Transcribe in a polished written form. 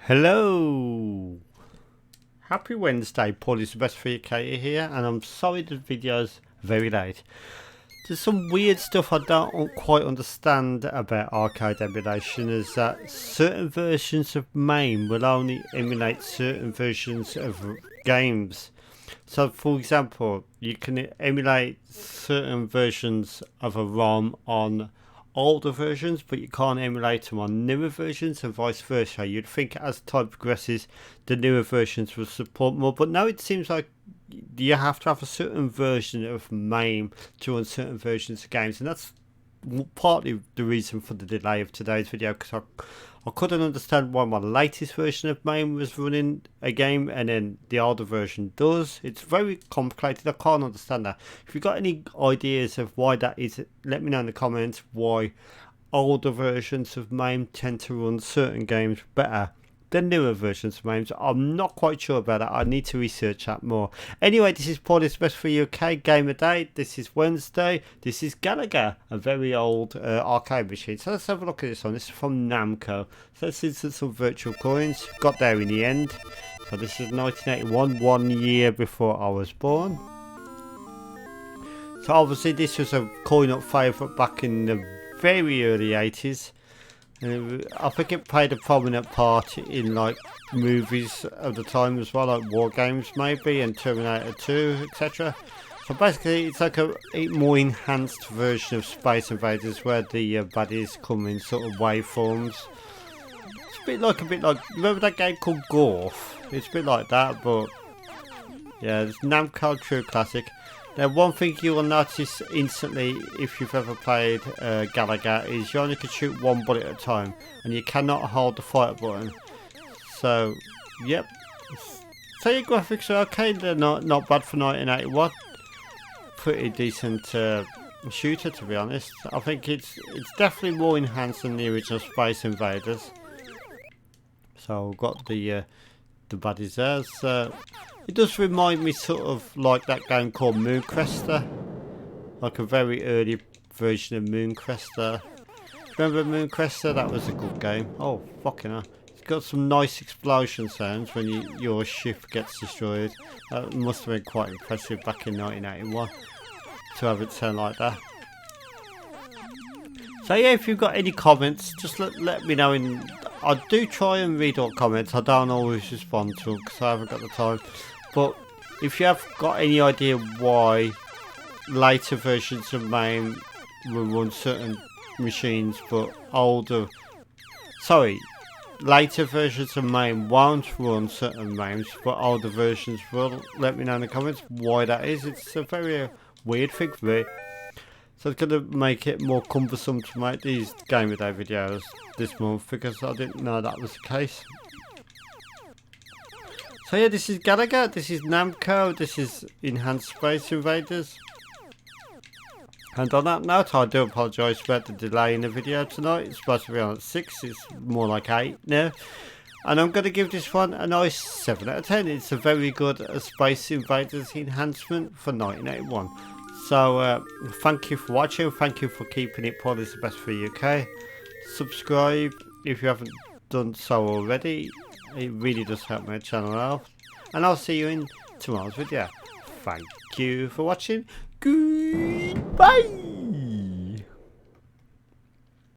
Hello! Happy Wednesday, Paul is the best for you, Katie here, and I'm sorry the video's very late. There's some weird stuff I don't quite understand about arcade emulation, is that certain versions of MAME will only emulate certain versions of games. So for example, you can emulate certain versions of a ROM on older versions, but you can't emulate them on newer versions, and vice versa. You'd think as time progresses the newer versions will support more, but now it seems like you have to have a certain version of MAME to run certain versions of games, and that's partly the reason for the delay of today's video, because I couldn't understand why my latest version of MAME was running a game and then the older version does. It's very complicated. I can't understand that. If you've got any ideas of why that is, let me know in the comments why older versions of MAME tend to run certain games better than newer versions of MAME. I'm not quite sure about that. I need to research that more. Anyway, this is Paul is best for UK Gamer Day. This is Wednesday. This is Galaga, a very old arcade machine. So let's have a look at this one. This is from Namco. So let's insert some virtual coins. Got there in the end. So this is 1981, 1 year before I was born. So obviously this was a coin-up favourite back in the very early 80s. I think it played a prominent part in like movies of the time as well, like War Games maybe, and Terminator 2, etc. So basically it's like a more enhanced version of Space Invaders, where the baddies come in sort of waveforms. It's a bit like, remember that game called Golf? It's a bit like that, but yeah, it's Namco True Classic. Now, one thing you will notice instantly if you've ever played Galaga is you only can shoot one bullet at a time, and you cannot hold the fire button. So, yep. So your graphics are okay. They're not bad for 1981. Pretty decent shooter, to be honest. I think it's definitely more enhanced than the original Space Invaders. So we've got the baddies there. So it does remind me sort of like that game called Mooncrester, like a very early version of Mooncrester. Remember Mooncrester? That was a good game. Oh, fucking hell. It's got some nice explosion sounds when your ship gets destroyed. That must have been quite impressive back in 1981 to have it sound like that. So yeah, if you've got any comments, just let me know. I do try and read all comments. I don't always respond to them because I haven't got the time. But if you have got any idea why later versions of MAME will run certain machines, but later versions of MAME won't run certain MAMEs, but older versions will, let me know in the comments why that is. It's a very weird thing for me. So it's going to make it more cumbersome to make these Gamer Day videos this month, because I didn't know that was the case. So yeah, this is Galaga, this is Namco, this is Enhanced Space Invaders. And on that note, I do apologise about the delay in the video tonight. It's supposed to be on at 6, it's more like 8 now. And I'm going to give this one a nice 7 out of 10. It's a very good Space Invaders enhancement for 1981. So thank you for watching, thank you for keeping it Paul is the best for UK. Subscribe if you haven't done so already. It really does help my channel out. And I'll see you in tomorrow's video. Thank you for watching. Goodbye.